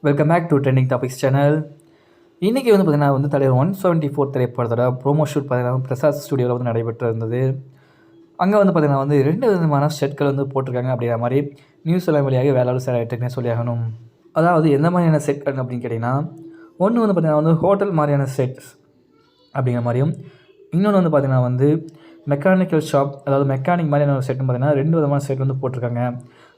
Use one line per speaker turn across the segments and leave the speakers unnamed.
Welcome back to trending topics channel. இன்றைக்கி வந்து பார்த்திங்கன்னா தலைவர் 174 திரைப்படத்தோட ப்ரோமோ ஷூட் பார்த்திங்கன்னா பிரசாத் ஸ்டுடியோவில் வந்து நடைபெற்று இருந்தது. அங்கே வந்து பார்த்திங்கன்னா 2 விதமான செட்கள் வந்து போட்டிருக்காங்க அப்படிங்கிற மாதிரி நியூஸ் எல்லாம் வெளியாகி வேளாளர் சார் ஆகிட்டுன்னு சொல்லி ஆகணும். அதாவது எந்த மாதிரியான செட்கள் அப்படின்னு கேட்டிங்கன்னா, ஒன்று வந்து பார்த்திங்கன்னா ஹோட்டல் மாதிரியான செட்ஸ் அப்படிங்கிற மாதிரியும், இன்னொன்று வந்து பார்த்திங்கன்னா மெக்கானிக்கல் ஷாப், அதாவது மெக்கானிக் மாதிரியான ஒரு செட்னு பார்த்திங்கன்னா 2 விதமான செட் வந்து போட்டிருக்காங்க.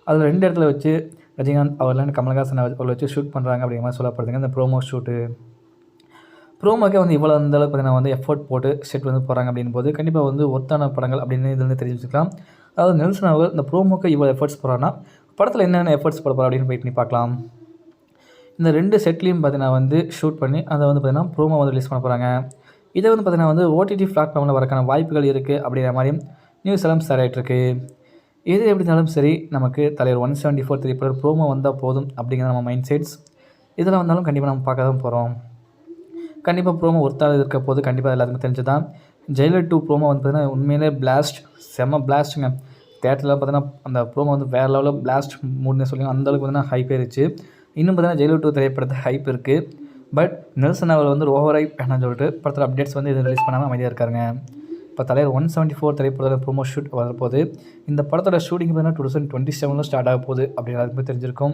அதில் 2 இடத்துல வச்சு ரஜினிகாந்த் அவர்லாம் கமலஹாசன் அவர்களை வச்சு ஷூட் பண்ணுறாங்க அப்படிங்கிற மாதிரி சொல்லப்படுதுங்க இந்த ப்ரோமோ ஷூட்டு. ப்ரோமோக்கே வந்து இவ்வளோ அந்தளவுக்கு பார்த்தீங்கன்னா எஃபோர்ட் போட்டு செட் வந்து போகிறாங்க அப்படின் போது கண்டிப்பாக வந்து ஒர்த்தான படங்கள் அப்படின்னு இதில் தெரிஞ்சுக்கலாம். அதாவது நெல்சன் அவர்கள் இந்த ப்ரோமோக்கு இவ்வளோ எஃபர்ட்ஸ் போகிறாங்கன்னா படத்தில் என்னென்ன எஃபர்ட்ஸ் போட போகிறோம் அப்படின்னு வெயிட் பண்ணி பார்க்கலாம். இந்த 2 செட்லேயும் பார்த்தீங்கன்னா ஷூட் பண்ணி அதை வந்து பார்த்திங்கன்னா ப்ரோமோ வந்து ரிலீஸ் பண்ண போகிறாங்க. இதை வந்து பார்த்திங்கன்னா ஓடிடி பிளாட்ஃபார்மில் வரக்கான வாய்ப்புகள் இருக்குது அப்படிங்கிற மாதிரியும் நியூஸ் எல்லாம் ஷேர் ஆகிட்டுருக்கு. எது எப்படி இருந்தாலும் சரி, நமக்கு தலைவர் 174 திரைப்படம் ப்ரோமோ வந்தால் போதும் அப்படிங்கிற நம்ம மைண்ட் செட்ஸ். இதெல்லாம் வந்தாலும் கண்டிப்பாக நம்ம பார்க்க தான் போகிறோம். கண்டிப்பாக ப்ரோமோ ஒர்த்தாக இருக்க போது கண்டிப்பாக எல்லாத்துக்கும் தெரிஞ்சு தான். ஜெயிலர் 2 ப்ரோமோ வந்து பார்த்திங்கன்னா உண்மையிலே பிளாஸ்ட், செம்ம பிளாஸ்ட்டுங்க. தேட்டரில் பார்த்திங்கன்னா அந்த ப்ரோமோ வந்து வேறு லெவலில் பிளாஸ்ட் மூட்னே சொல்லுங்கள், அந்தளவுக்கு பார்த்திங்கன்னா ஹைப் ஆயிருச்சு. இன்னும் பார்த்திங்கன்னா ஜெயிலர் 2 திரைப்படத்தை ஹைப் இருக்குது. பட் நெல்சன் அவர்கள் வந்து ஓவர் ஹைப் என்னன்னு சொல்லிட்டு படத்தில் அப்டேட்ஸ் வந்து இது ரிலீஸ் பண்ணாமல் அமைதியாக இருக்காருங்க. இப்போ தலைவர் 174 திரைப்படத்தோட ப்ரோமோ ஷூட் வரப்போது. இந்த படத்தோட ஷூட்டிங் பார்த்தீங்கன்னா 2027 ஸ்டார்ட் ஆக போகுது அப்படிங்கிறது தெரிஞ்சிருக்கும்.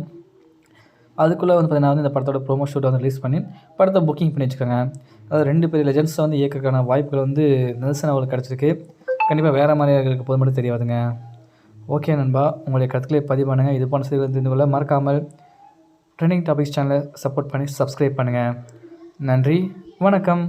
அதுக்குள்ளே வந்து பார்த்தீங்கன்னா இந்த படத்தோட ப்ரோமோ ஷூட்டை வந்து ரிலீஸ் பண்ணி படத்தை புக்கிங் பண்ணி வச்சுக்கோங்க. அதாவது 2 பெரிய லெஜெண்ட்ஸை வந்து இயக்கக்கான வாய்ப்புகள் வந்து நெல்சன் அவர்களுக்கு கிடச்சிருக்கு. கண்டிப்பாக வேறு மாதிரிகளுக்கு போது மட்டும் தெரியாதுங்க. ஓகே நண்பா, உங்களுடைய கருத்துக்களை பதிவு பண்ணுங்கள். இது போன்ற செய்திகள் தெரிந்து கொள்ள மறக்காமல் ட்ரெண்டிங் டாபிக்ஸ் சேனலை சப்போர்ட் பண்ணி சப்ஸ்கிரைப் பண்ணுங்கள். நன்றி, வணக்கம்.